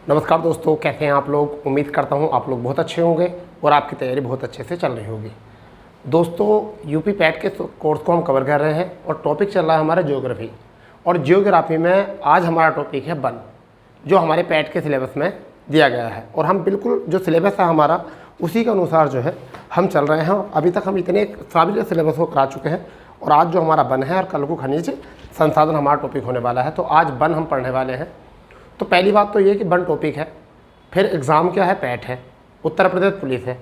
नमस्कार दोस्तों, कैसे हैं आप लोग। उम्मीद करता हूं आप लोग बहुत अच्छे होंगे और आपकी तैयारी बहुत अच्छे से चल रही होगी। दोस्तों, यूपी पैट के कोर्स को हम कवर कर रहे हैं और टॉपिक चल रहा है हमारा ज्योग्राफी। और ज्योग्राफी में आज हमारा टॉपिक है वन, जो हमारे पैट के सिलेबस में दिया गया है। और हम बिल्कुल जो सिलेबस है हमारा उसी के अनुसार जो है हम चल रहे हैं। अभी तक हम इतने काबिल सिलेबस को करा चुके हैं और आज जो हमारा वन है और कल को खनिज संसाधन हमारा टॉपिक होने वाला है। तो आज वन हम पढ़ने वाले हैं। तो पहली बात तो ये कि वन टॉपिक है, फिर एग्ज़ाम क्या है, पैट है, उत्तर प्रदेश पुलिस है।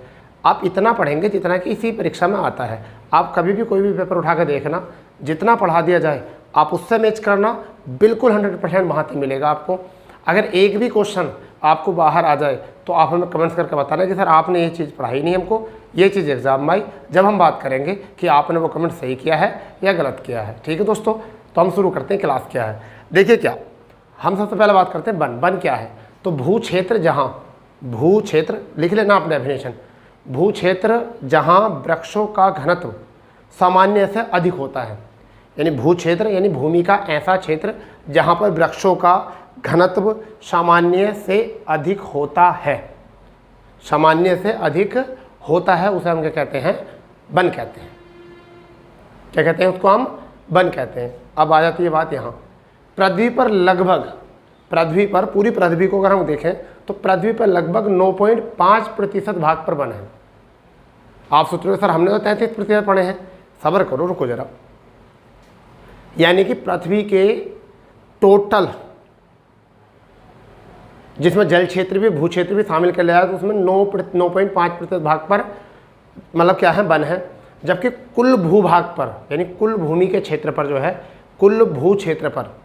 आप इतना पढ़ेंगे जितना कि इसी परीक्षा में आता है। आप कभी भी कोई भी पेपर उठा कर देखना, जितना पढ़ा दिया जाए आप उससे मैच करना, बिल्कुल 100% महारत मिलेगा आपको। अगर एक भी क्वेश्चन आपको बाहर आ जाए तो आप हमें कमेंट्स करके बताना कि सर आपने ये चीज़ पढ़ाई नहीं, हमको ये चीज़ एग्जाम में आई। जब हम बात करेंगे कि आपने वो कमेंट सही किया है या गलत किया है। ठीक है दोस्तों, तो हम शुरू करते हैं। क्लास क्या है देखिए। क्या हम सबसे पहले बात करते हैं वन। वन क्या है? तो भू क्षेत्र जहाँ, भू क्षेत्र लिख लेना आप डेफिनेशन। भू क्षेत्र जहाँ वृक्षों का घनत्व सामान्य से अधिक होता है। यानी भू क्षेत्र यानी भूमि का ऐसा क्षेत्र जहाँ पर वृक्षों का घनत्व सामान्य से अधिक होता है। सामान्य से अधिक होता है उसे हम क्या कहते हैं? वन कहते हैं। क्या कहते हैं उसको? हम वन कहते हैं। अब आ जाती है बात यहाँ पृथ्वी पर लगभग, पृथ्वी पर पूरी पृथ्वी को अगर हम देखें तो पृथ्वी पर लगभग 9.5% भाग पर वन है। आप सोच रहे हो सर हमने तो 33% पढ़े हैं। सब्र करो, रुको जरा। यानी कि पृथ्वी के टोटल, जिसमें जल क्षेत्र भी भू क्षेत्र भी शामिल कर लिया है, तो उसमें 9.5% भाग पर मतलब क्या है? वन है। जबकि कुल भूभाग पर यानी कुल भूमि के क्षेत्र पर जो है, कुल भू क्षेत्र पर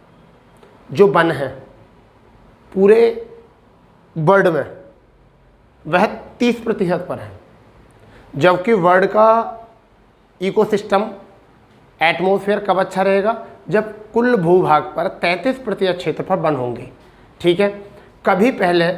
जो वन है पूरे वर्ल्ड में वह 30% पर है। जबकि वर्ल्ड का इकोसिस्टम एटमॉस्फेयर कब अच्छा रहेगा? जब कुल भूभाग पर 33% क्षेत्र पर वन होंगे। ठीक है। कभी पहले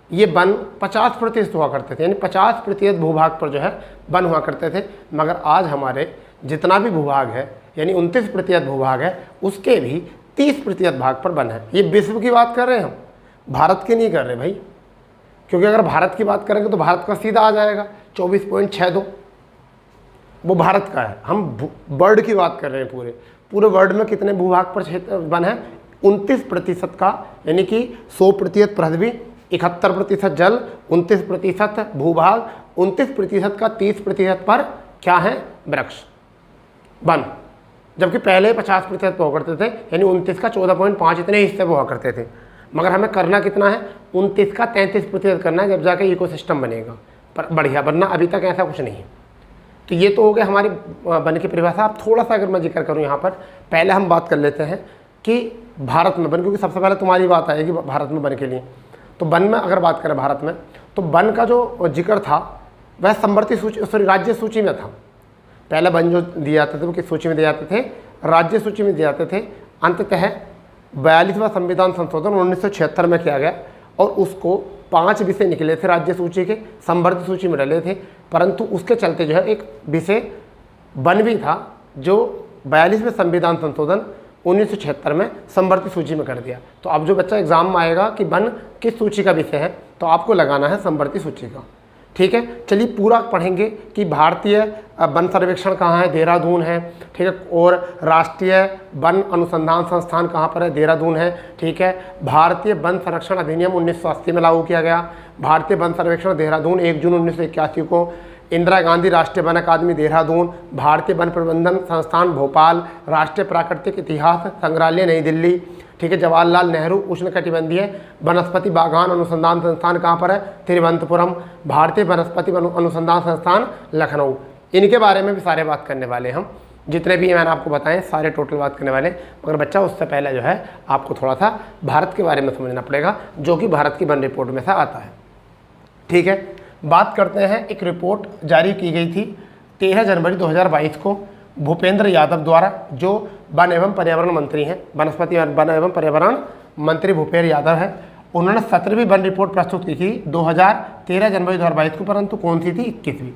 ये वन 50% हुआ करते थे, यानी 50% भूभाग पर जो है वन हुआ करते थे। मगर आज हमारे जितना भी भूभाग है यानी 29% भूभाग है, उसके भी 30% भाग पर वन है। ये विश्व की बात कर रहे हैं हम, भारत की नहीं कर रहे भाई। क्योंकि अगर भारत की बात करेंगे तो भारत का सीधा आ जाएगा 24.62, वो भारत का है। हम वर्ल्ड की बात कर रहे हैं। पूरे वर्ल्ड में कितने भूभाग पर क्षेत्र वन है? 29% का, यानी कि 100% पृथ्वी, 71% जल, 29% भूभाग, 29% का 30% पर क्या है? वृक्ष, वन। जबकि पहले 50% हुआ करते थे, यानी 29 का 14.5 इतने हिस्से हुआ करते थे। मगर हमें करना कितना है? 29 का 33% करना है, जब जाके इकोसिस्टम बनेगा पर बढ़िया, वरना अभी तक ऐसा कुछ नहीं है। तो ये तो हो गया हमारी वन की परिभाषा। अब थोड़ा सा अगर मैं जिक्र करूँ यहाँ पर, पहले हम बात कर लेते हैं कि भारत में वन, क्योंकि सबसे पहले तुम्हारी बात आएगी भारत में वन के लिए। तो वन में अगर बात करें भारत में, तो वन का जो जिक्र था वह संवर्ती सूची, सॉरी राज्य सूची में था। पहले वन जो दिए जाते थे वो किस सूची में दिए जाते थे? राज्य सूची में दिए जाते थे। अंततः 42वां संविधान संशोधन 1976 में किया गया और उसको 5 विषय निकले थे राज्य सूची के, संवर्धित सूची में डले थे। परंतु उसके चलते जो है एक विषय वन भी था, जो 42वें संविधान संशोधन 1976 में संवर्धित सूची में कर दिया। तो अब जो बच्चा एग्जाम में आएगा कि वन किस सूची का विषय है, तो आपको लगाना है संवर्धित सूची का। ठीक है। चलिए पूरा पढ़ेंगे कि भारतीय वन सर्वेक्षण कहाँ है? देहरादून है। ठीक है। और राष्ट्रीय वन अनुसंधान संस्थान कहाँ पर है? देहरादून है। ठीक है। भारतीय वन संरक्षण अधिनियम 1980 में लागू किया गया। भारतीय वन सर्वेक्षण देहरादून 1 जून 1981 को। इंदिरा गांधी राष्ट्रीय वन अकादमी देहरादून। भारतीय वन प्रबंधन संस्थान भोपाल। राष्ट्रीय प्राकृतिक इतिहास संग्रहालय नई दिल्ली। ठीक है। जवाहरलाल नेहरू उष्णकटिबंधीय वनस्पति बागान अनुसंधान संस्थान कहाँ पर है? तिरुवनंतपुरम। भारतीय वनस्पति अनुसंधान संस्थान लखनऊ। इनके बारे में भी सारे बात करने वाले हम, जितने भी मैंने आपको बताएं सारे टोटल बात करने वाले। मगर बच्चा उससे पहले जो है आपको थोड़ा सा भारत के बारे में समझना पड़ेगा, जो कि भारत की वन रिपोर्ट में से आता है। ठीक है। बात करते हैं, एक रिपोर्ट जारी की गई थी 13 जनवरी 2022 को भूपेंद्र यादव द्वारा, जो वन एवं पर्यावरण मंत्री हैं, वनस्पति वन एवं पर्यावरण मंत्री भूपेंद्र यादव है। उन्होंने 17वीं वन रिपोर्ट प्रस्तुत की थी 13 जनवरी 2022 को, परंतु कौन सी थी? 21वीं।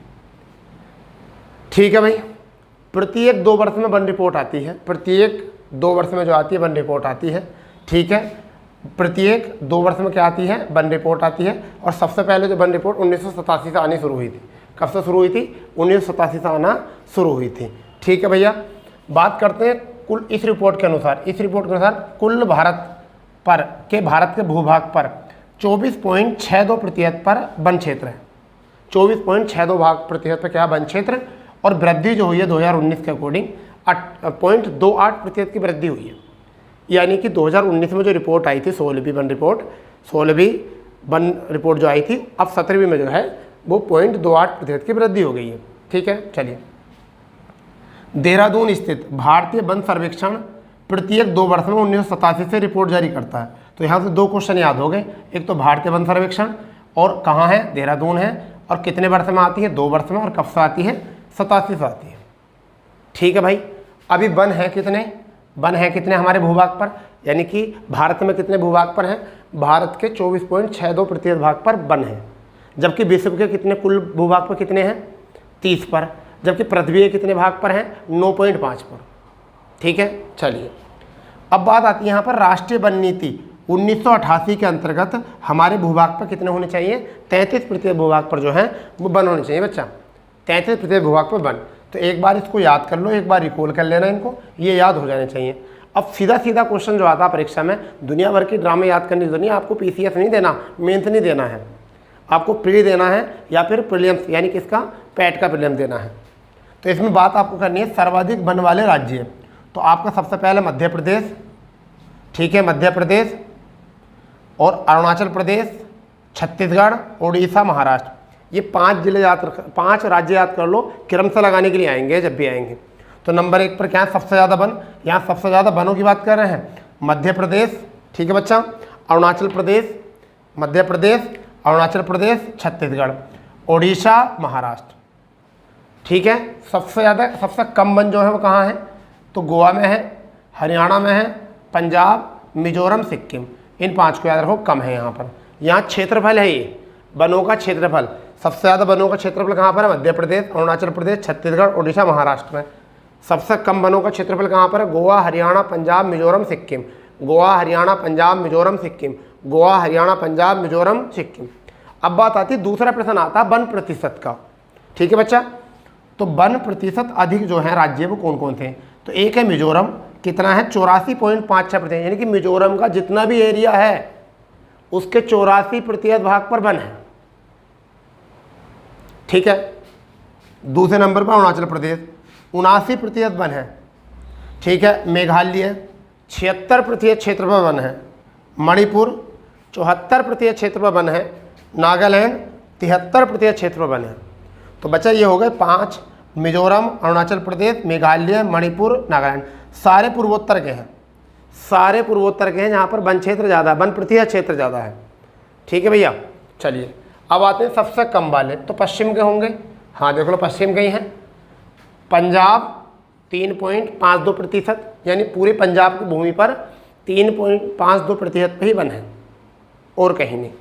ठीक है भाई। प्रत्येक 2 वर्ष में वन रिपोर्ट आती है, प्रत्येक 2 वर्ष में जो आती है वन रिपोर्ट आती है। ठीक है। प्रत्येक 2 वर्ष में क्या आती है, वन रिपोर्ट आती है। और सबसे पहले जो वन रिपोर्ट 1987 से आनी शुरू हुई थी। कब से शुरू हुई थी? 1987 से आना शुरू हुई थी। ठीक है भैया, बात करते हैं कुल इस रिपोर्ट के अनुसार। इस रिपोर्ट के अनुसार कुल भारत के भूभाग पर 24.62% पर वन क्षेत्र है। 24.62% पर क्या वन क्षेत्र, और वृद्धि जो हुई है 2019 के अकॉर्डिंग 0.28% की वृद्धि हुई है। यानी कि 2019 में जो रिपोर्ट आई थी 16वीं वन रिपोर्ट जो आई थी, अब 17वीं में जो है वो 0.28% की वृद्धि हो गई है। ठीक है, चलिए। देहरादून स्थित भारतीय वन सर्वेक्षण प्रत्येक 2 वर्ष में 1987 से रिपोर्ट जारी करता है। तो यहाँ से 2 क्वेश्चन याद हो गए, एक तो भारतीय वन सर्वेक्षण और कहाँ है, देहरादून है, और कितने वर्ष में आती है, 2 वर्ष में, और कब से आती है, 87 से आती है। ठीक है भाई, अभी वन है कितने हमारे भूभाग पर, यानी कि भारत में कितने भूभाग पर हैं, भारत के 24.62% भाग पर वन है, जबकि विश्व के कितने कुल भूभाग पर कितने हैं, 30 पर, जबकि पृथ्वी के कितने भाग पर हैं, 9.5 पर। ठीक है, चलिए। अब बात आती है यहाँ पर राष्ट्रीय वन नीति 1988 के अंतर्गत हमारे भूभाग पर कितने होने चाहिए, 33% भूभाग पर जो है वो वन होने चाहिए बच्चा, 33% भूभाग पर वन। तो एक बार इसको याद कर लो, एक बार रिकॉल कर लेना, इनको ये याद हो जाने चाहिए। अब सीधा क्वेश्चन जो आता है परीक्षा में, दुनिया भर की ड्रामे याद करने की जरूरत नहीं है, आपको पीसीएस नहीं देना, मेंस नहीं देना है, आपको प्री देना है या फिर प्रीलिम्स, यानी किसका, पैट का प्रीलिम्स देना है। तो इसमें बात आपको करनी है सर्वाधिक वन वाले राज्य। तो आपका सबसे पहले मध्य प्रदेश, ठीक है, मध्य प्रदेश और अरुणाचल प्रदेश, छत्तीसगढ़, उड़ीसा, महाराष्ट्र, ये 5 राज्य याद कर लो, क्रम से लगाने के लिए आएंगे जब भी आएंगे। तो नंबर 1 पर क्या है, सबसे ज़्यादा वन, यहाँ सबसे ज़्यादा वनों की बात कर रहे हैं, मध्य प्रदेश, ठीक है बच्चा, अरुणाचल प्रदेश, मध्य प्रदेश, अरुणाचल प्रदेश, छत्तीसगढ़, उड़ीसा, महाराष्ट्र। ठीक है, सबसे कम वन जो है वो कहाँ है, तो गोवा में है, हरियाणा में है, पंजाब, मिजोरम, सिक्किम, इन 5 को याद रखो, कम है यहाँ पर। यहाँ क्षेत्रफल है, ये वनों का क्षेत्रफल, सबसे ज़्यादा वनों का क्षेत्रफल कहाँ पर है, मध्य प्रदेश, अरुणाचल प्रदेश, छत्तीसगढ़, उड़ीसा, महाराष्ट्र में। सबसे कम वनों का क्षेत्रफल कहाँ पर है, गोवा, हरियाणा, पंजाब, मिजोरम, सिक्किम, गोवा, हरियाणा, पंजाब, मिजोरम, सिक्किम, गोवा, हरियाणा, पंजाब, मिजोरम, सिक्किम। अब बात आती है, दूसरा प्रश्न आता है वन प्रतिशत का। ठीक है बच्चा, तो वन प्रतिशत अधिक जो है राज्य वो कौन कौन थे, तो एक है मिजोरम, कितना है, 84.56%, यानी कि मिजोरम का जितना भी एरिया है उसके 84% भाग पर वन है। ठीक है, दूसरे नंबर पर अरुणाचल प्रदेश 79% वन है। ठीक है, मेघालय 76% क्षेत्र पर वन है, मणिपुर 74% क्षेत्र पर वन है, नागालैंड 73% क्षेत्र पर वन है। तो बच्चा ये हो गए 5, मिजोरम, अरुणाचल प्रदेश, मेघालय, मणिपुर, नागालैंड, सारे पूर्वोत्तर के हैं, सारे पूर्वोत्तर के हैं जहाँ पर वन क्षेत्र ज़्यादा, वन प्रतिशत क्षेत्र ज़्यादा है। ठीक है भैया, चलिए अब आते हैं सबसे कम वाले, तो पश्चिम के होंगे, हाँ देख लो पश्चिम के ही हैं, पंजाब 3.52%, यानी पूरे पंजाब की भूमि पर 3.52% पे ही वन है और कहीं नहीं।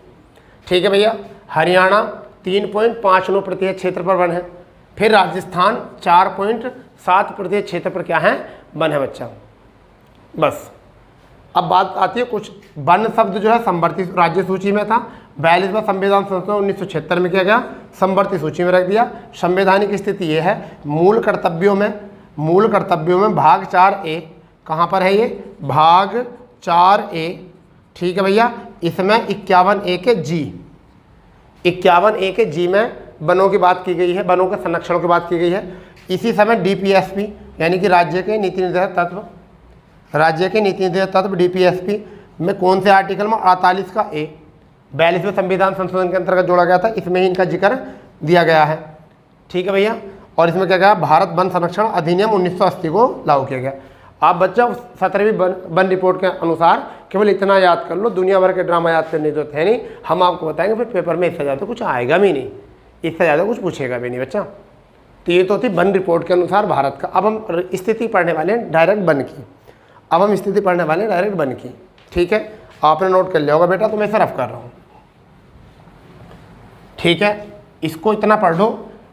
ठीक है भैया, हरियाणा 3.59% क्षेत्र पर वन है, फिर राजस्थान 4.7% क्षेत्र पर क्या है, वन है बच्चा। बस अब बात आती है कुछ वन शब्द जो है संवर्ती राज्य सूची में था, 42वां संविधान संशोधन 1976 में किया गया, संवर्ती सूची में रख दिया। संवैधानिक स्थिति ये है, मूल कर्तव्यों में भाग 4A कहाँ पर है, ये भाग 4A। ठीक है भैया, इसमें 51A के जी, 51A के जी में वनों की बात की गई है, वनों के संरक्षण की बात की गई है। इसी समय DPSP यानी कि राज्य के नीति निर्धारक तत्व DPSP में कौन से आर्टिकल में, 48 का A 42वें संविधान संशोधन के अंतर्गत जोड़ा गया था, इसमें ही इनका जिक्र दिया गया है। ठीक है भैया, और इसमें क्या गया, भारत वन संरक्षण अधिनियम 1980 को लागू किया गया। आप बच्चा 17वीं वन रिपोर्ट के अनुसार केवल इतना याद कर लो, दुनिया भर के ड्रामा याद करने की जरूरत है नहीं, हम आपको बताएंगे, फिर पेपर में इससे ज़्यादा कुछ आएगा भी नहीं, इससे ज़्यादा कुछ पूछेगा भी नहीं बच्चा। तो ये तो थी वन रिपोर्ट के अनुसार भारत का। अब हम स्थिति पढ़ने वाले हैं डायरेक्ट वन की, ठीक है, आपने नोट कर लिया होगा बेटा, तो मैं रफ कर रहा हूँ। ठीक है, इसको इतना पढ़ लो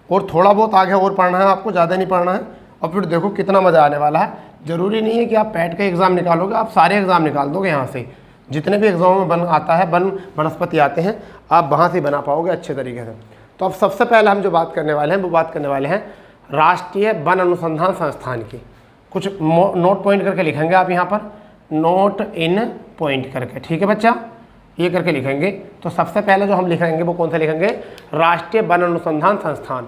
और थोड़ा बहुत आगे और पढ़ना है आपको, ज़्यादा नहीं पढ़ना है, और फिर देखो कितना मज़ा आने वाला है। ज़रूरी नहीं है कि आप पैट का एग्ज़ाम निकालोगे, आप सारे एग्ज़ाम निकाल दोगे यहाँ से, जितने भी एग्जाम में वन आता है, वन वनस्पति आते हैं, आप वहाँ से बना पाओगे अच्छे तरीके से। तो अब सबसे पहले हम जो बात करने वाले हैं वो बात करने वाले हैं राष्ट्रीय वन अनुसंधान संस्थान की। कुछ नोट पॉइंट करके लिखेंगे आप यहाँ पर, नोट इन पॉइंट करके, ठीक है बच्चा, ये करके लिखेंगे। तो सबसे पहले जो हम लिखेंगे वो कौन सा लिखेंगे, राष्ट्रीय वन अनुसंधान संस्थान।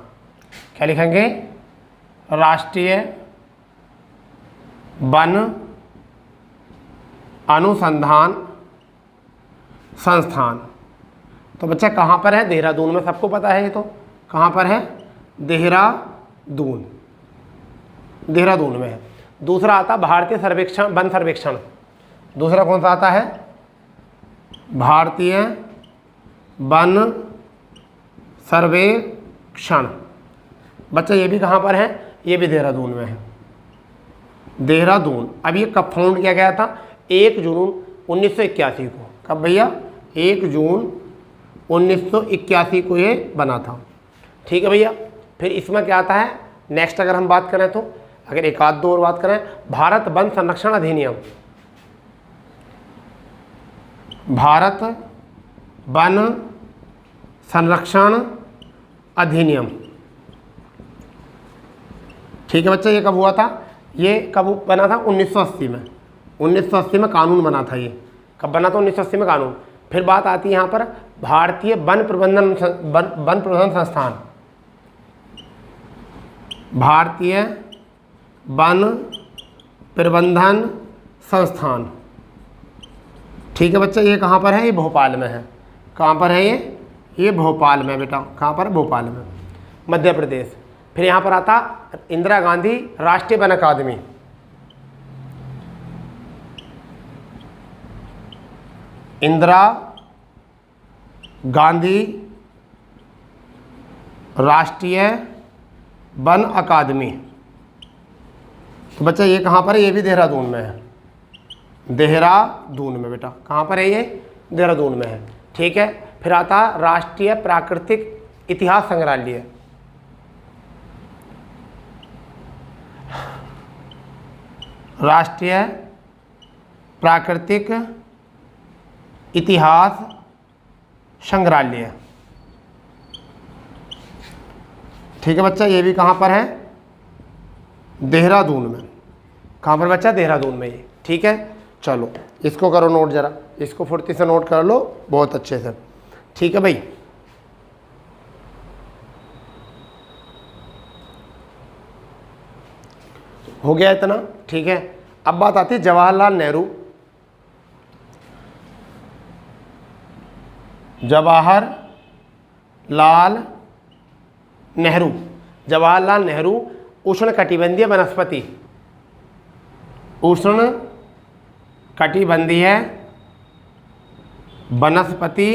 क्या लिखेंगे, राष्ट्रीय वन अनुसंधान संस्थान। तो बच्चा कहाँ पर है, देहरादून में, सबको पता है ये तो, कहाँ पर है, देहरादून, देहरादून में है। दूसरा आता भारतीय सर्वेक्षण, वन सर्वेक्षण, दूसरा कौन सा आता है, भारतीय वन सर्वेक्षण। बच्चा ये भी कहाँ पर है, ये भी देहरादून में है, देहरादून। अब ये कब फाउंड किया गया था, 1 जून 1981 को। कब भैया, 1 जून 1981 को ये बना था, ठीक है भैया। फिर इसमें क्या आता है नेक्स्ट, अगर हम बात करें तो, अगर एक आध दो और बात करें, भारत वन संरक्षण अधिनियम, भारत वन संरक्षण अधिनियम, ठीक है बच्चा। ये कब हुआ था, ये कब बना था, 1980 में, 1980 में कानून बना था। ये कब बना था, 1980 में कानून। फिर बात आती है यहाँ पर भारतीय वन प्रबंधन संस्थान, भारतीय वन प्रबंधन संस्थान, ठीक है बच्चा। ये कहाँ पर है, ये भोपाल में है। कहाँ पर है ये भोपाल में बेटा, कहाँ पर है, भोपाल में, मध्य प्रदेश। फिर यहाँ पर आता इंदिरा गांधी राष्ट्रीय वन अकादमी, इंदिरा गांधी राष्ट्रीय वन अकादमी। तो बच्चा ये कहाँ पर है, ये भी देहरादून में है, देहरादून में बेटा। कहाँ पर है ये, देहरादून में है, ठीक है। फिर आता राष्ट्रीय प्राकृतिक इतिहास संग्रहालय, राष्ट्रीय प्राकृतिक इतिहास संग्रहालय, ठीक है बच्चा। ये भी कहाँ पर है, देहरादून में। कहाँ पर बच्चा, देहरादून में ये, ठीक है। चलो इसको करो नोट, जरा इसको फुर्ती से नोट कर लो बहुत अच्छे से, ठीक है भाई। हो गया इतना, ठीक है। अब बात आती है जवाहरलाल नेहरू, जवाहरलाल नेहरू, जवाहरलाल नेहरू उष्णकटिबंधीय वनस्पति, उष्णकटिबंधीय वनस्पति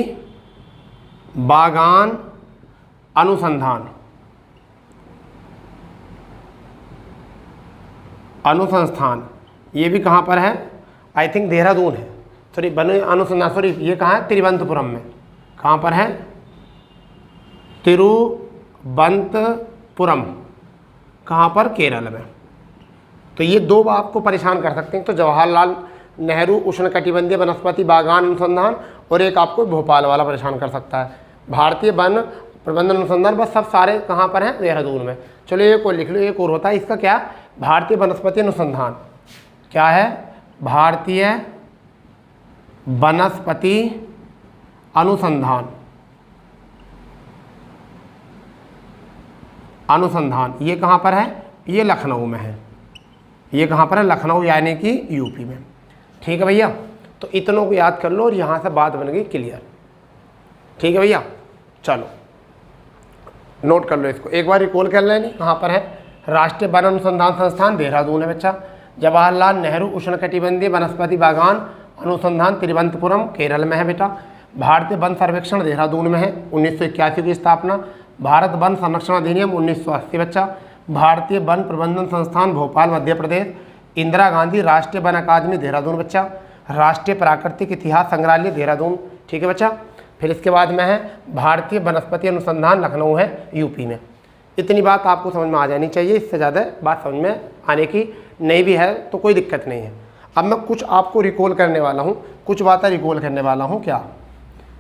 बागान अनुसंधान अनुसंस्थान। ये भी कहाँ पर है, आई थिंक देहरादून है, सॉरी वन अनुसंधान, सॉरी ये कहाँ है, तिरुवनंतपुरम में। कहाँ पर है, तिरुवनंतपुरम, कहाँ पर, केरल में। तो ये दो आपको परेशान कर सकते हैं, तो जवाहरलाल नेहरू उष्णकटिबंधीय वनस्पति बागान अनुसंधान, और एक आपको भोपाल वाला परेशान कर सकता है, भारतीय वन प्रबंधन अनुसंधान। बस सब सारे कहाँ पर हैं, देहरादून में। चलो एक और लिख लो, एक और होता है इसका क्या, भारतीय वनस्पति अनुसंधान। क्या है, भारतीय वनस्पति अनुसंधान, अनुसंधान। ये कहाँ पर है, ये लखनऊ में है। ये कहाँ पर है, लखनऊ, यानी कि यूपी में, ठीक है भैया। तो इतनों को याद कर लो और यहाँ से बात बन गई क्लियर, ठीक है भैया। चलो नोट कर लो इसको, एक बार रिकॉल कर लेनी। कहाँ पर है, राष्ट्रीय वन अनुसंधान संस्थान देहरादून है बच्चा। जवाहरलाल नेहरू उष्णकटिबंधीय वनस्पति बागान अनुसंधान तिरुवनंतपुरम केरल में है बेटा। भारतीय वन सर्वेक्षण देहरादून में है, 1981 की स्थापना। भारत वन संरक्षण अधिनियम 1980 बच्चा। भारतीय वन प्रबंधन संस्थान भोपाल मध्य प्रदेश। इंदिरा गांधी राष्ट्रीय वन अकादमी देहरादून बच्चा। राष्ट्रीय प्राकृतिक इतिहास संग्रहालय देहरादून, ठीक है बच्चा। फिर इसके बाद में है भारतीय वनस्पति अनुसंधान लखनऊ है, यूपी में। इतनी बात आपको समझ में आ जानी चाहिए, इससे ज़्यादा बात समझ में आने की नहीं भी है तो कोई दिक्कत नहीं है। अब मैं कुछ आपको रिकॉल करने वाला हूँ, कुछ बातें रिकॉल करने वाला हूँ क्या,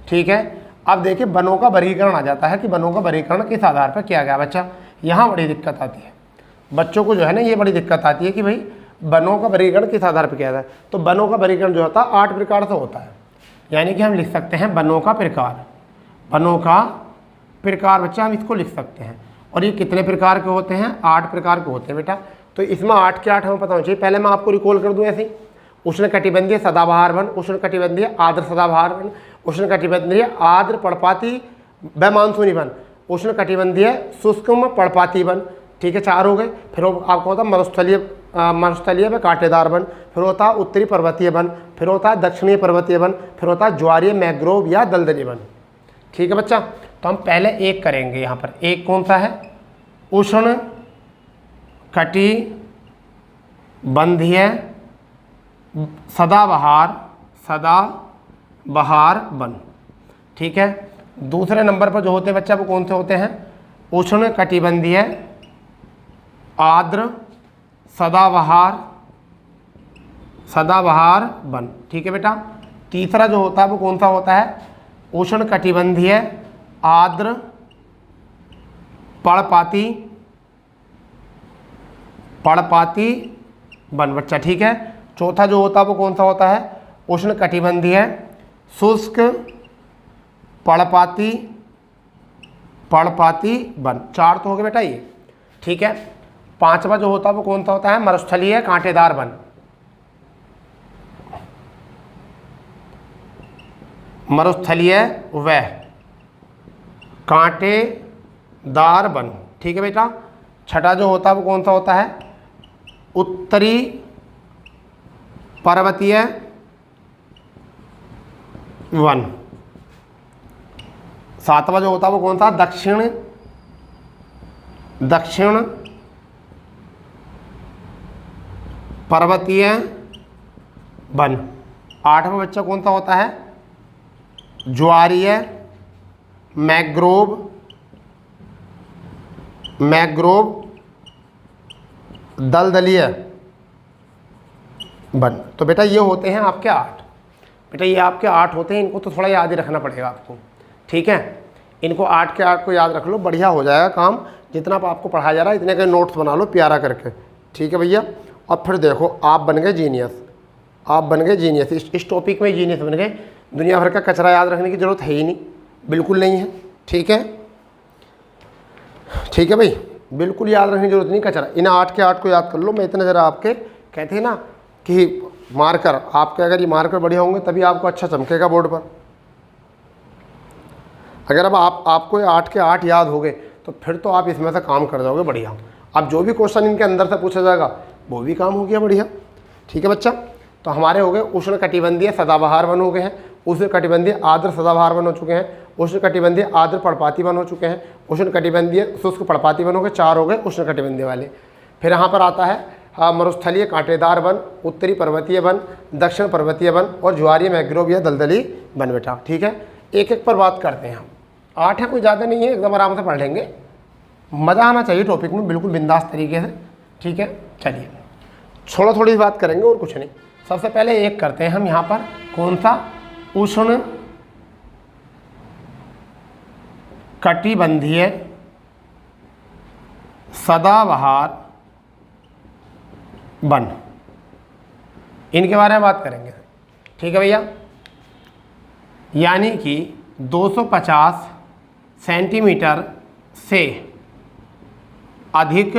ठीक है। अब देखिए वनों का वर्गीकरण आ जाता है कि वनों का वर्गीकरण किस आधार पर किया गया बच्चा। यहाँ बड़ी दिक्कत आती है बच्चों को जो है ना, ये बड़ी दिक्कत आती है कि भाई वनों का वर्गीकरण किस आधार पर किया जाता है। तो वनों का वर्गीकरण जो होता है 8 प्रकार से होता है, यानी कि हम लिख सकते हैं वनों का प्रकार। वनों का प्रकार बच्चा हम इसको लिख सकते हैं। और ये कितने प्रकार के होते हैं, 8 प्रकार के होते हैं बेटा। तो इसमें 8 के 8 हमें पता होना चाहिए। पहले मैं आपको रिकॉल कर दूं ऐसे ही, उष्णकटिबंधीय सदाबहार वन, उष्णकटिबंधीय आर्द्र सदाबहार वन, उष्णकटिबंधीय आर्द्र पर्णपाती व मानसूनी वन, उष्णकटिबंधीय शुष्क पर्णपाती वन, ठीक है 4 हो गए। फिर आपको होता है मरुस्थलीय व कांटेदार वन, फिर होता है उत्तरी पर्वतीय वन, फिर होता है दक्षिणी पर्वतीय वन, फिर होता है ज्वारीय मैंग्रोव या दलदली वन, ठीक है बच्चा। तो हम पहले एक करेंगे यहाँ पर। एक कौन सा है, उष्ण कटिबंधीय सदाबहार वन, ठीक है। दूसरे नंबर पर जो होते हैं बच्चा वो कौन से होते हैं, उष्ण कटिबंधीय आर्द्र सदाबहार वन, ठीक है बेटा। तीसरा जो होता है वो कौन सा होता है, उष्ण कटिबंधीय आर्द्र पर्णपाती वन बच्चा, ठीक है। चौथा जो होता है वो कौन सा होता है, उष्ण कटिबंधीय शुष्क पर्णपाती वन। 4 तो हो गए बेटा ये, ठीक है। 5वां जो होता है वो कौन सा होता है, मरुस्थलीय कांटेदार वन, मरुस्थलीय व कांटेदार वन, ठीक है बेटा। 6ठा जो होता है वो कौन सा होता है, उत्तरी पर्वतीय वन। 7वां जो होता है वो कौन सा, दक्षिण पर्वतीय वन। 8वां बच्चा कौन सा होता है, ज्वारीय मैंग्रोव दलदलीय वन। तो बेटा ये होते हैं आपके 8। बेटा ये आपके 8 होते हैं, इनको तो थोड़ा याद ही रखना पड़ेगा आपको, ठीक है। इनको 8 के 8 को याद रख लो, बढ़िया हो जाएगा काम। जितना आपको पढ़ाया जा रहा है इतने के नोट्स बना लो प्यारा करके, ठीक है भैया। और फिर देखो आप बन गए जीनियस, आप बन गए जीनियस, इस टॉपिक में जीनियस बन गए। दुनिया भर का कचरा याद रखने की ज़रूरत है ही नहीं, बिल्कुल नहीं है, ठीक है। ठीक है भाई, बिल्कुल याद रखने की जरूरत नहीं कचरा। इन 8 के 8 को याद कर लो। मैं इतना ज़रा आपके कहते हैं ना कि मार्कर, आपके अगर ये मार्कर बढ़िया होंगे तभी आपको अच्छा चमकेगा बोर्ड पर। अगर अब आपको 8 के 8 याद हो गए तो फिर तो आप इसमें से काम कर जाओगे बढ़िया। अब जो भी क्वेश्चन इनके अंदर से पूछा जाएगा वो भी काम हो गया बढ़िया, ठीक है बच्चा। तो हमारे हो गए उष्ण कटिबंधीय सदाबहार वन हो गए हैं, उष्ण कटिबंधीय आर्द्र सदाबहार वन हो चुके हैं, उष्ण कटिबंधीय आर्द्र पर्णपाती वन हो चुके हैं, उष्ण कटिबंधीय शुष्क पर्णपाती वन हो गए, 4 हो गए उष्ण कटिबंधीय वाले। फिर यहाँ पर आता है मरुस्थलीय कांटेदार वन, उत्तरी पर्वतीय वन, दक्षिण पर्वतीय वन और ज्वारीय मैंग्रोव या दलदली वन बेटा, ठीक है। एक एक पर बात करते हैं हम। 8 है, कोई ज़्यादा नहीं है, एकदम आराम से पढ़ लेंगे। मज़ा आना चाहिए टॉपिक में, बिल्कुल बिंदास तरीके से, ठीक है। चलिए थोड़ा थोड़ी बात करेंगे और कुछ नहीं। सबसे पहले एक करते हैं हम यहाँ पर, कौन सा, उष्ण कटिबंधीय सदाबहार वन, इनके बारे में बात करेंगे, ठीक है भैया। यानी कि 250 सेंटीमीटर से अधिक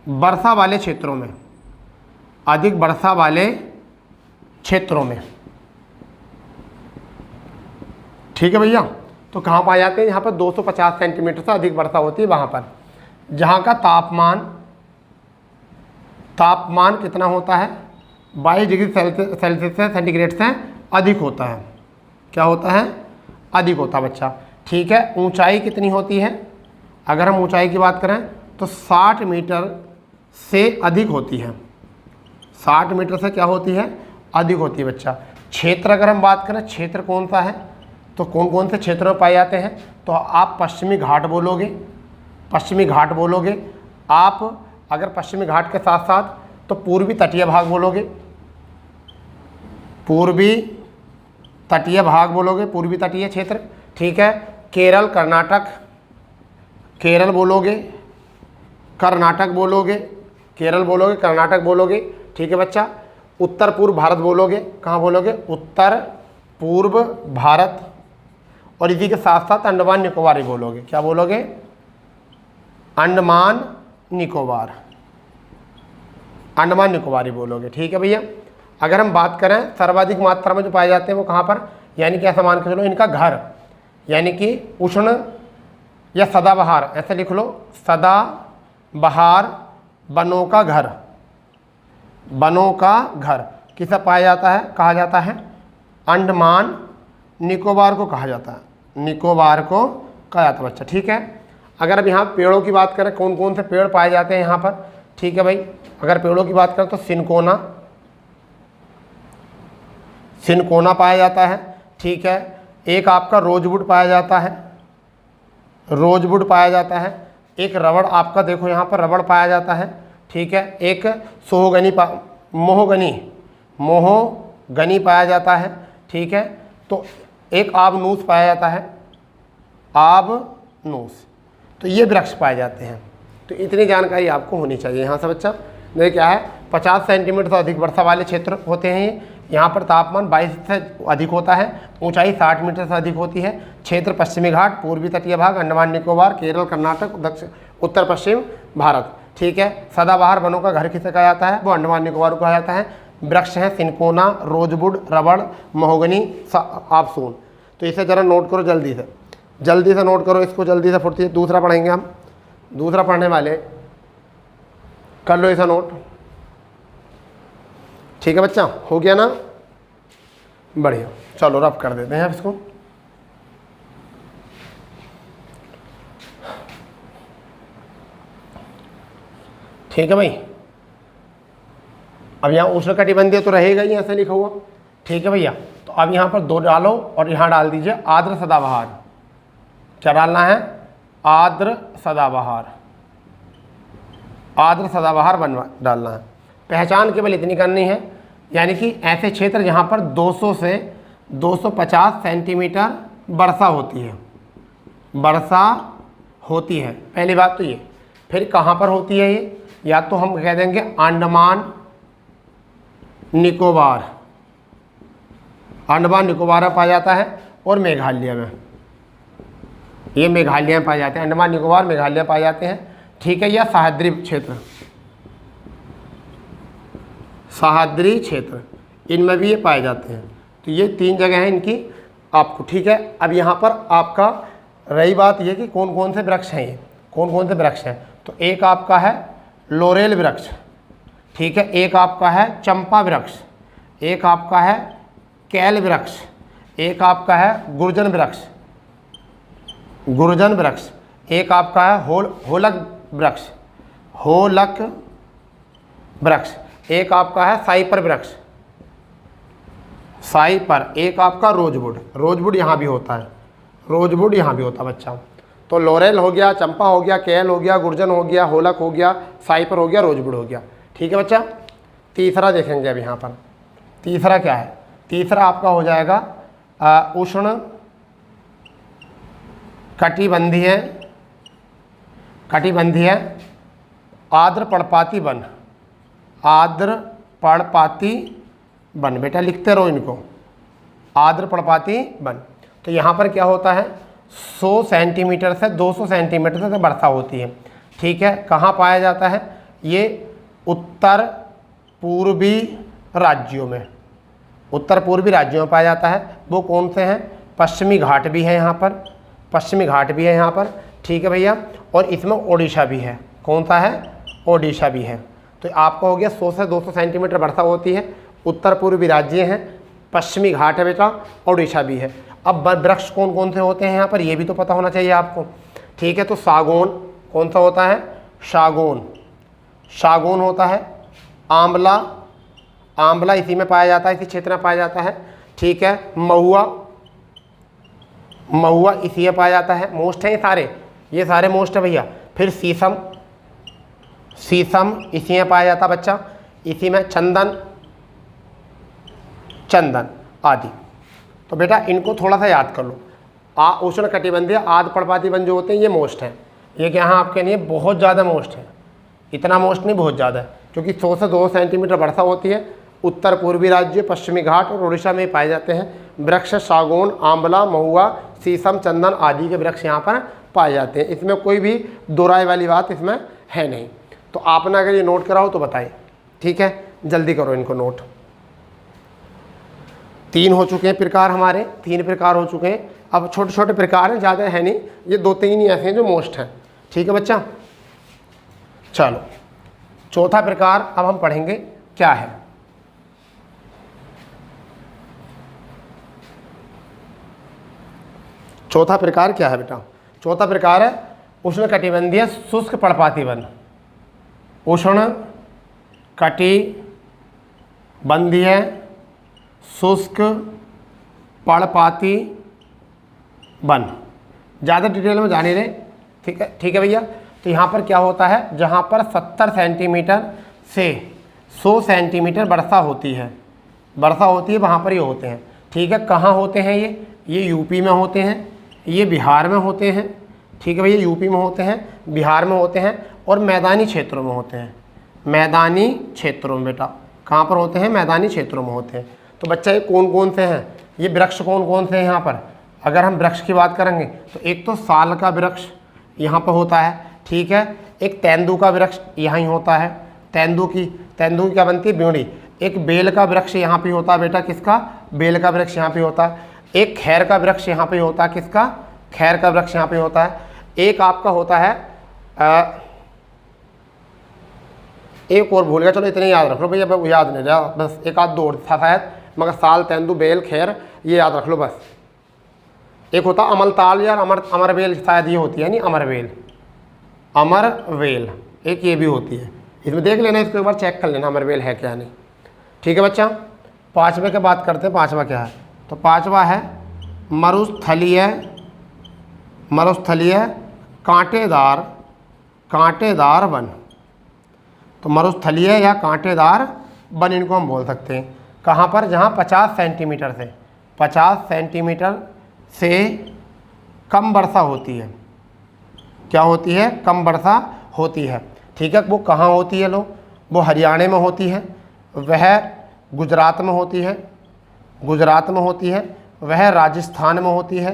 वर्षा वाले क्षेत्रों में, अधिक वर्षा वाले क्षेत्रों में, ठीक है भैया। तो कहाँ पाए जाते हैं, यहाँ पर 250 सेंटीमीटर से अधिक वर्षा होती है वहाँ पर, जहाँ का तापमान कितना होता है, 22 डिग्री सेल्सियस से सेंटीग्रेड से अधिक होता है। क्या होता है, अधिक होता है बच्चा, ठीक है। ऊंचाई कितनी होती है, अगर हम ऊंचाई की बात करें तो 60 मीटर से अधिक होती है। 60 मीटर से क्या होती है, अधिक होती है बच्चा। क्षेत्र अगर हम बात करें, क्षेत्र कौन सा है, तो कौन कौन से क्षेत्रों में पाए जाते हैं, तो आप पश्चिमी घाट बोलोगे, पश्चिमी घाट बोलोगे आप। अगर पश्चिमी घाट के साथ साथ तो पूर्वी तटीय भाग बोलोगे, पूर्वी तटीय भाग बोलोगे, पूर्वी तटीय क्षेत्र, ठीक है। केरल, कर्नाटक, केरल बोलोगे, कर्नाटक बोलोगे, केरल बोलोगे, कर्नाटक बोलोगे, ठीक है बच्चा। उत्तर पूर्व भारत बोलोगे, कहाँ बोलोगे? उत्तर पूर्व भारत। और इसी के साथ साथ अंडमान निकोबार बोलोगे, क्या बोलोगे? अंडमान निकोबार, अंडमान निकोबारी बोलोगे, ठीक है भैया। अगर हम बात करें सर्वाधिक मात्रा में जो पाए जाते हैं वो कहाँ पर, यानी कि ऐसा मान के चलो इनका घर, यानी कि उष्ण या सदाबहार, ऐसे लिख लो, सदाबहार वनों का घर, वनों का घर किसे पाया जाता है? कहा जाता है अंडमान निकोबार को कहा जाता है, निकोबार को कहा जाता है बच्चा, ठीक है। अगर अब यहाँ पेड़ों की बात करें, कौन कौन से पेड़ पाए जाते हैं यहाँ पर, ठीक है भाई। अगर पेड़ों की बात करें तो सिनकोना, सिनकोना पाया जाता है, ठीक है। एक आपका रोजवुड पाया जाता है, रोजवुड पाया जाता है। एक रबड़ आपका देखो यहाँ पर रबड़ पाया जाता है, ठीक है। एक सोहोगनी मोहोगनी, मोहोगनी पाया जाता है, ठीक है। तो एक आबनूस पाया जाता है, आबनूस। तो ये वृक्ष पाए जाते हैं। तो इतनी जानकारी आपको होनी चाहिए यहाँ से बच्चा। देखिए क्या है, 50 सेंटीमीटर से अधिक वर्षा वाले क्षेत्र होते हैं ये। यहाँ पर तापमान 22 से अधिक होता है, ऊंचाई 60 मीटर से अधिक होती है। क्षेत्र पश्चिमी घाट, पूर्वी तटीय भाग, अंडमान निकोबार, केरल, कर्नाटक, दक्षिण उत्तर पश्चिम भारत, ठीक है। सदाबहार वनों का घर किसे कहा जाता है? वो अंडमान निकोबार को कहा जाता है। वृक्ष हैं सिनकोना, रोजवुड, रबड़, महोगनी, आबसून। तो इसे ज़रा नोट करो जल्दी से, जल्दी से नोट करो इसको, जल्दी से फुर्ती से। दूसरा पढ़ेंगे हम, दूसरा पढ़ने वाले, कर लो इसे नोट, ठीक है बच्चा। हो गया ना? बढ़िया, चलो रफ कर देते हैं अब इसको। ठीक है भाई। अब यहाँ उष्णकटिबंधीय तो रहेगा ही, ऐसे लिखा हुआ, ठीक है भैया। तो अब यहाँ पर 2 डालो और यहाँ डाल दीजिए आर्द्र सदाबहार। क्या डालना है? आर्द्र सदाबहार, आर्द्र सदाबहार बनवा डालना है। पहचान केवल इतनी करनी है, यानी कि ऐसे क्षेत्र जहाँ पर 200 से 250 सेंटीमीटर वर्षा होती है, वर्षा होती है। पहली बात तो ये। फिर कहाँ पर होती है ये? या तो हम कह देंगे अंडमान निकोबार, अंडमान निकोबार में पाया जाता है, और मेघालय में, ये मेघालय में पाए जाते हैं। अंडमान निकोबार मेघालय पाए जाते हैं, ठीक है। या सह्याद्री क्षेत्र, सह्याद्री क्षेत्र, इनमें भी ये पाए जाते हैं। तो ये 3 जगह हैं इनकी आपको, ठीक है। अब यहाँ पर आपका रही बात ये कि कौन कौन से वृक्ष हैं, ये कौन कौन से वृक्ष हैं। तो एक आपका है लोरेल वृक्ष, ठीक है। एक आपका है चंपा वृक्ष, एक आपका है कैल वृक्ष, एक आपका है गुर्जन वृक्ष, गुर्जन वृक्ष, एक आपका है होलक वृक्ष, होलक वृक्ष, एक आपका है साइपर वृक्ष, साइपर, एक आपका रोजवुड, रोजवुड यहाँ भी होता है, रोजवुड यहाँ भी होता है बच्चा। तो लोरेल हो गया, चंपा हो गया, कैल हो गया, गुर्जन हो गया, होलक हो गया, साइपर हो गया, रोजवुड हो गया, ठीक है बच्चा। तीसरा देखेंगे अब यहाँ पर, तीसरा क्या है? तीसरा आपका हो जाएगा उष्ण कटिबंधीय, कटिबंधीय आर्द्र पर्णपाती वन, आर्द्र पर्णपाती वन, बेटा लिखते रहो इनको, आर्द्र पर्णपाती वन। तो यहाँ पर क्या होता है? 100 सेंटीमीटर से 200 सेंटीमीटर तक वर्षा होती है, ठीक है। कहाँ पाया जाता है? ये उत्तर पूर्वी राज्यों में, उत्तर पूर्वी राज्यों में पाया जाता है। वो कौन से हैं? पश्चिमी घाट भी है यहाँ पर, पश्चिमी घाट भी है यहाँ पर, ठीक है भैया। और इसमें ओडिशा भी है। कौन सा है? ओडिशा भी है। तो आपका हो गया 100 से 200 सेंटीमीटर वर्षा होती है, उत्तर पूर्वी राज्य हैं, पश्चिमी घाट है बेटा, ओडिशा भी है। अब वृक्ष कौन कौन से होते हैं यहाँ पर, ये भी तो पता होना चाहिए आपको, ठीक है। तो सागौन कौन सा होता है? सागौन, सागौन होता है। आंवला, आंवला इसी में पाया जाता है, इसी क्षेत्र में पाया जाता है, ठीक है। महुआ, महुआ इसी में पाया जाता है। मोस्ट है ये सारे मोस्ट है भैया। फिर शीशम, शीशम इसी में पाया जाता है बच्चा, इसी में। चंदन, चंदन आदि। तो बेटा इनको थोड़ा सा याद कर लो। उष्ण कटिबंधीय आर्द्र पर्णपाती वन जो होते हैं ये मोस्ट हैं, ये क्या आपके लिए बहुत ज़्यादा मोस्ट है, इतना मोस्ट नहीं बहुत ज़्यादा है, क्योंकि 100 से 200 सेंटीमीटर वर्षा होती है। उत्तर पूर्वी राज्य, पश्चिमी घाट और उड़ीसा में पाए जाते हैं। वृक्ष सागौन, आंवला, महुआ, शीशम, चंदन आदि के वृक्ष यहाँ पर पाए जाते हैं। इसमें कोई भी दो राय वाली बात इसमें है नहीं। तो आपने अगर ये नोट कराओ तो बताइए, ठीक है, जल्दी करो इनको नोट। 3 हो चुके हैं प्रकार, हमारे 3 प्रकार हो चुके हैं। अब छोटे छोटे प्रकार हैं, ज़्यादा है नहीं, ये 2-3 ही ऐसे हैं जो मोस्ट हैं, ठीक है बच्चा। चलो चौथा प्रकार अब हम पढ़ेंगे क्या है। चौथा प्रकार क्या है बेटा? चौथा प्रकार है उष्ण कटिबंधीय शुष्क पर्णपाती वन। उष्ण कटिबंधीय शुष्क पर्णपाती वन। ज़्यादा डिटेल में जाने रहे, ठीक है भैया। तो यहाँ पर क्या होता है, जहाँ पर 70 सेंटीमीटर से 100 सेंटीमीटर वर्षा होती है वहाँ पर ये होते हैं, ठीक है। कहाँ होते हैं ये यूपी में होते हैं, ये बिहार में होते हैं, ठीक है भैया, यूपी में होते हैं, बिहार में होते हैं और मैदानी क्षेत्रों में होते हैं। मैदानी क्षेत्रों में बेटा कहाँ पर होते हैं? मैदानी क्षेत्रों में होते हैं। तो बच्चा ये कौन कौन से हैं, ये वृक्ष कौन कौन से हैं यहाँ पर? अगर हम वृक्ष की बात करेंगे तो एक तो साल का वृक्ष यहाँ पर होता है, ठीक है। एक तेंदू का वृक्ष यहाँ ही होता है, तेंदू की क्या बनती है? ब्योड़ी। एक बेल का वृक्ष यहाँ पे होता है बेटा, किसका? बेल का वृक्ष यहाँ पे होता है। एक खैर का वृक्ष यहाँ पे होता है, किसका? खैर का वृक्ष यहाँ पे होता है। एक आपका होता है एक और भूल गया, चलो इतने याद रख लो भैया, याद नहीं रहा, बस एक आध दो और था शायद, मगर साल, तेंदू, बेल, खैर ये याद रख लो बस। एक होता अमलताल या अमरवेल, शायद ये होती है नहीं, अमरवेल एक ये भी होती है। इसमें देख लेना, इसको एक बार चेक कर लेना अमरवेल है क्या नहीं, ठीक है बच्चा। 5वें की बात करते हैं, 5वां क्या है? तो 5वां है मरुस्थलीय कांटेदार वन। तो मरुस्थलीय या कांटेदार वन इनको हम बोल सकते हैं। कहाँ पर? जहाँ 50 सेंटीमीटर से कम वर्षा होती है। क्या होती है? कम वर्षा होती है, ठीक है। वो कहाँ होती है लो? वो हरियाणा में होती है, वह गुजरात में होती है, वह राजस्थान में होती है।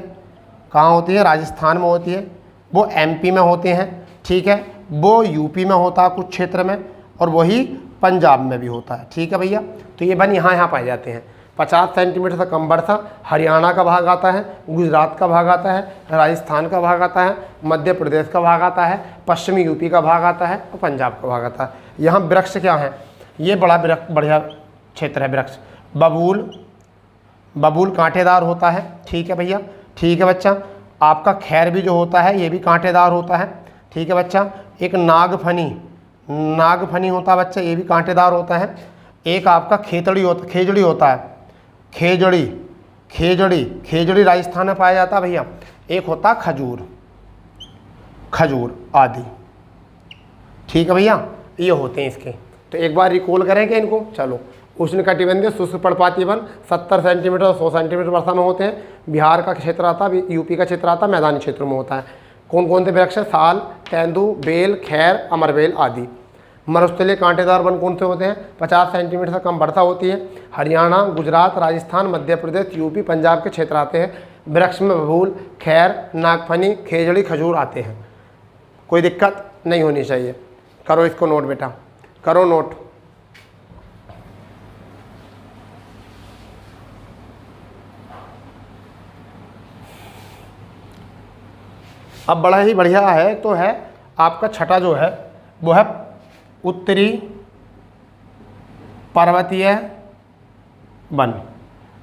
कहाँ होती है? राजस्थान में होती है। वो एमपी में होते हैं, ठीक है। वो यूपी में होता है कुछ क्षेत्र में, और वही पंजाब में भी होता है, ठीक है भैया। तो ये वन यहाँ पाए जाते हैं। 50 सेंटीमीटर से कम वर्षा हरियाणा का भाग आता है, गुजरात का भाग आता है, राजस्थान का भाग आता है, मध्य प्रदेश का भाग आता है, पश्चिमी यूपी का भाग आता है और पंजाब का भाग आता है। यहाँ वृक्ष क्या है? ये बढ़िया क्षेत्र है वृक्ष। बबूल कांटेदार होता है, ठीक है भैया, ठीक है बच्चा। आपका खैर भी जो होता है ये भी कांटेदार होता है, ठीक है बच्चा। एक नागफनी होता है बच्चा, ये भी कांटेदार होता है। एक आपका खेजड़ी होता है, खेजड़ी राजस्थान में पाया जाता है भैया। एक होता है खजूर आदि, ठीक है भैया, ये होते हैं इसके। तो एक बार रिकॉल करेंगे इनको। चलो, उष्ण कटिबंधीय शुष्क पर्णपाती वन 70 सेंटीमीटर और 100 सेंटीमीटर वर्षा में होते हैं। बिहार का क्षेत्र आता है, यूपी का क्षेत्र आता है, मैदानी क्षेत्रों में होता है। कौन कौन से वृक्ष? साल, तेंदू, बेल, खैर, अमरवेल आदि। मरुस्थलीय कांटेदार वन कौन से होते हैं? 50 सेंटीमीटर से कम वर्षा होती है। हरियाणा, गुजरात, राजस्थान, मध्य प्रदेश, यूपी, पंजाब के क्षेत्र आते हैं। वृक्ष में बबूल, खैर, नागफनी, खेजड़ी, खजूर आते हैं। कोई दिक्कत नहीं होनी चाहिए। करो इसको नोट बेटा, करो नोट। अब बड़ा ही बढ़िया है, तो है आपका छठा जो है वो है उत्तरी पर्वतीय वन,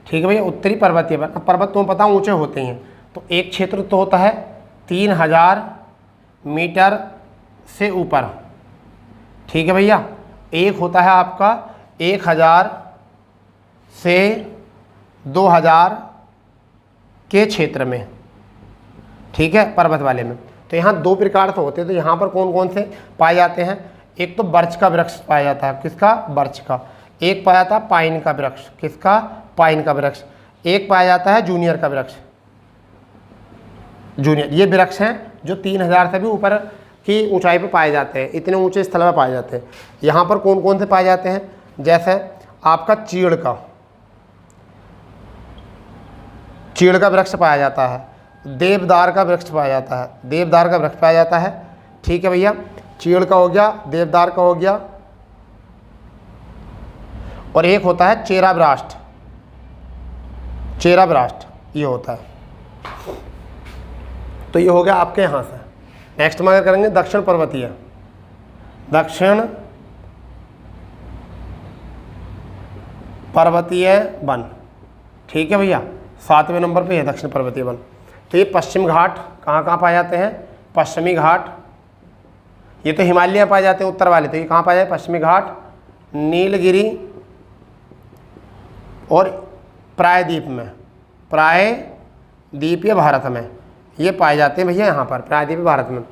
ठीक है भैया, उत्तरी पर्वतीय वन। अब पर्वत तो पता ऊंचे होते हैं, तो एक क्षेत्र तो होता है 3000 मीटर से ऊपर, ठीक है भैया। एक होता है आपका 1000 से 2000 के क्षेत्र में, ठीक है, पर्वत वाले में। तो यहाँ 2 प्रकार से होते हैं। तो यहाँ पर कौन कौन से पाए जाते हैं? एक तो बर्च का वृक्ष पाया जाता है, किसका? बर्च का। एक पाया जाता है पाइन का वृक्ष, किसका? पाइन का वृक्ष। एक पाया जाता है जूनियर का वृक्ष, जूनियर। ये वृक्ष हैं जो 3000 से भी ऊपर की ऊंचाई पे पाए जाते हैं, इतने ऊंचे स्थल में पाए जाते हैं। यहाँ पर कौन कौन से पाए जाते हैं? जैसे आपका चीड़ का वृक्ष पाया जाता है, देवदार का वृक्ष पाया जाता है, देवदार का वृक्ष पाया जाता है। ठीक है भैया, चीड़ का हो गया, देवदार का हो गया, और एक होता है चेराब्रास्ट, चेराब्रास्ट ये होता है। तो ये हो गया आपके यहाँ से। नेक्स्ट में अगर करेंगे दक्षिण पर्वतीय, दक्षिण पर्वतीय वन। ठीक है भैया, 7वें नंबर पे है दक्षिण पर्वतीय वन। तो ये पश्चिम घाट कहाँ कहाँ पाए जाते हैं? पश्चिमी घाट, ये तो हिमालय में पाए जाते हैं उत्तर वाले, तो ये कहाँ पाए जाते हैं? पश्चिमी घाट, नीलगिरी और प्रायद्वीप में, प्रायद्वीपीय भारत में ये पाए जाते हैं भैया, यहाँ पर प्रायद्वीपीय भारत में।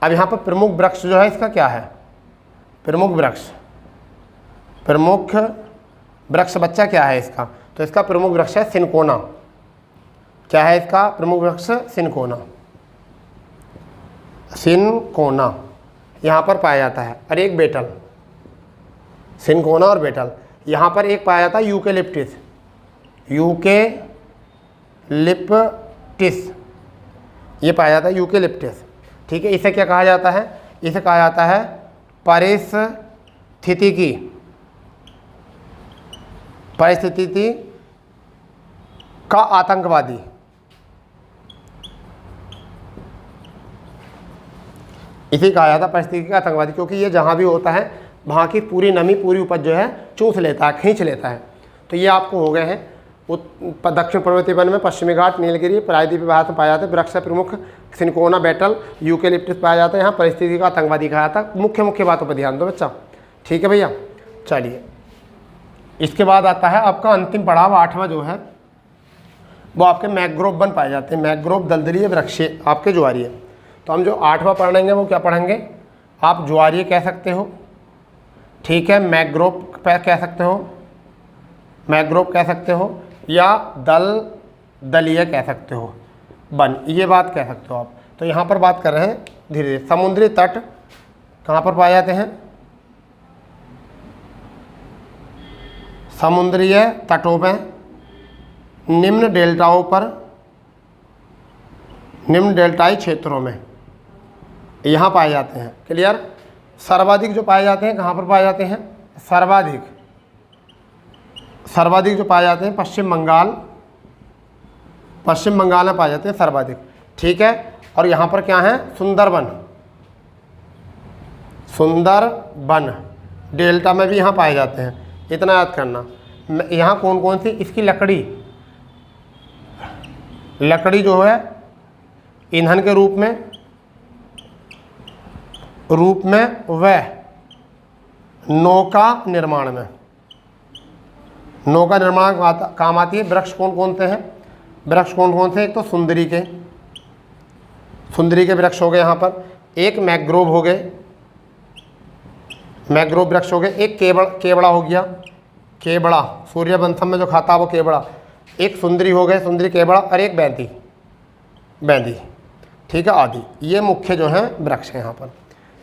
अब यहाँ पर प्रमुख वृक्ष जो है इसका क्या है? प्रमुख वृक्ष बच्चा क्या है इसका? तो इसका प्रमुख वृक्ष है सिनकोना। क्या है इसका प्रमुख वृक्ष? सिनकोना, सिनकोना यहाँ पर पाया जाता है। और एक बेटल, सिनकोना और बेटल। यहाँ पर एक पाया जाता है यूकेलिप्टिस, यूकेलिप्टिस ये पाया जाता है यूकेलिप्टिस। ठीक है, इसे क्या कहा जाता है? इसे कहा जाता है परिस्थिति का आतंकवादी। इसे कहा जाता है परिस्थिति का आतंकवादी, क्योंकि ये जहाँ भी होता है वहाँ की पूरी नमी, पूरी उपज जो है चूस लेता है, खींच लेता है। तो ये आपको हो गए हैं दक्षिण पर्वतीय वन में पश्चिमी घाट, नीलगिरी, प्रायद्वीपीय भारत में पाया जाता है। वृक्ष प्रमुख सिनकोना, बेटल, यूकेलिप्टिस पाया जाता है। यहाँ परिस्थिति का आतंकवादी कहा जाता है। मुख्य बातों पर ध्यान दो बच्चा। ठीक है भैया, चलिए इसके बाद आता है आपका अंतिम पड़ाव 8वां जो है वो आपके मैंग्रोव वन पाए जाते हैं। मैंग्रोव दलदलीय वृक्ष आपके ज्वारीय। तो हम जो 8वां पढ़ेंगे वो क्या पढ़ेंगे? आप ज्वारीय कह सकते हो, ठीक है, मैंग्रोव कह सकते हो, मैंग्रोव कह सकते हो, या दलदलीय कह सकते हो वन, ये बात कह सकते हो आप। तो यहाँ पर बात कर रहे हैं धीरे धीरे। समुद्री तट कहाँ पर पाए जाते हैं? समुद्रीय तटों में, निम्न डेल्टाओं पर, निम्न डेल्टाई क्षेत्रों में यहाँ पाए जाते हैं। क्लियर? सर्वाधिक जो पाए जाते हैं कहाँ पर पाए जाते हैं? सर्वाधिक जो पाए जाते हैं पश्चिम बंगाल में पाए जाते हैं सर्वाधिक। ठीक है, और यहाँ पर क्या है? सुंदरबन डेल्टा में भी यहाँ पाए जाते हैं। इतना याद करना। यहाँ कौन कौन सी इसकी लकड़ी जो है ईंधन के रूप में वह नौका निर्माण काम आती है। वृक्ष कौन कौन से हैं? वृक्ष कौन कौन से? एक तो सुंदरी के वृक्ष हो गए यहाँ पर, एक मैंग्रोव हो गए, मैंग्रोव वृक्ष हो गए, एक केवड़ा हो गया, केवड़ा सूर्यवंशम में जो खाता है वो केवड़ा, एक सुंदरी हो गए, सुंदरी केवड़ा, और एक बैंदी। ठीक है, आदि ये मुख्य जो हैं वृक्ष हैं यहाँ पर,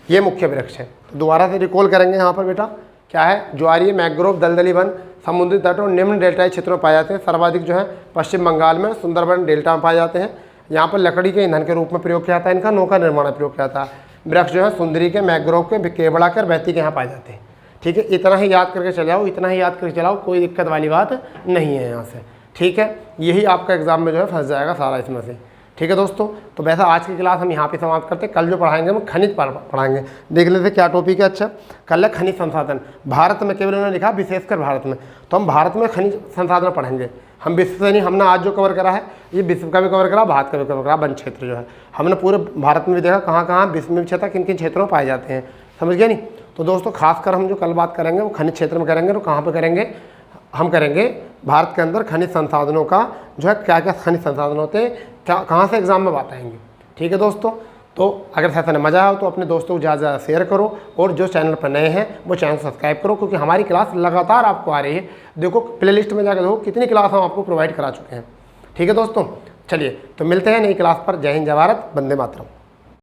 ये मुख्य वृक्ष हैं। तो दोबारा से रिकॉल करेंगे यहाँ पर बेटा, क्या है? ज्वारीय, मैंग्रोव, दलदली वन, समुद्री तट और निम्न डेल्टाई क्षेत्रों में पाए जाते हैं। सर्वाधिक जो है पश्चिम बंगाल में, सुंदरबन डेल्टा में पाए जाते हैं। यहाँ पर लकड़ी के ईंधन के रूप में प्रयोग किया जाता है, इनका नौका निर्माण में प्रयोग किया जाता है। वृक्ष जो है सुंदरी के, मैंग्रोव के, केवड़ा के और बैती के यहाँ पाए जाते हैं। ठीक है, इतना ही याद करके चलाओ, कोई दिक्कत वाली बात नहीं है यहाँ से। ठीक है, यही आपका एग्जाम में जो है फंस जाएगा सारा इसमें से। ठीक है दोस्तों, तो वैसा आज की क्लास हम यहाँ पे समाप्त करते हैं। कल जो पढ़ाएंगे हम खनिज पढ़ाएंगे। देख लेते हैं क्या टॉपिक है। अच्छा, कल है खनिज संसाधन। भारत में केवल उन्होंने लिखा विशेषकर भारत में, तो हम भारत में खनिज संसाधन पढ़ेंगे। हम विश्व से नहीं, हमने आज जो कवर करा है ये विश्व का भी कवर करा, भारत का भी कवर करा। वन क्षेत्र जो है हमने पूरे भारत में भी देखा कहाँ कहाँ विश्व में क्षेत्र किन किन क्षेत्रों में पाए जाते हैं। समझ गए नहीं? तो दोस्तों खासकर हम जो कल बात करेंगे वो खनिज क्षेत्र में करेंगे। तो कहाँ पर करेंगे? हम करेंगे भारत के अंदर खनिज संसाधनों का जो है क्या क्या खनिज संसाधन होते हैं, क्या कहाँ से एग्जाम में बात आएंगे। ठीक है दोस्तों, तो तो अगर ऐसा मज़ा आया तो अपने दोस्तों को ज़्यादा शेयर करो, और जो चैनल पर नए हैं वो चैनल सब्सक्राइब करो, क्योंकि हमारी क्लास लगातार आपको आ रही है। देखो प्लेलिस्ट में जाकर देखो कितनी क्लास हम आपको प्रोवाइड करा चुके हैं। ठीक है दोस्तों, चलिए तो मिलते हैं नई क्लास पर। जय हिंद, जय भारत, वंदे मातरम।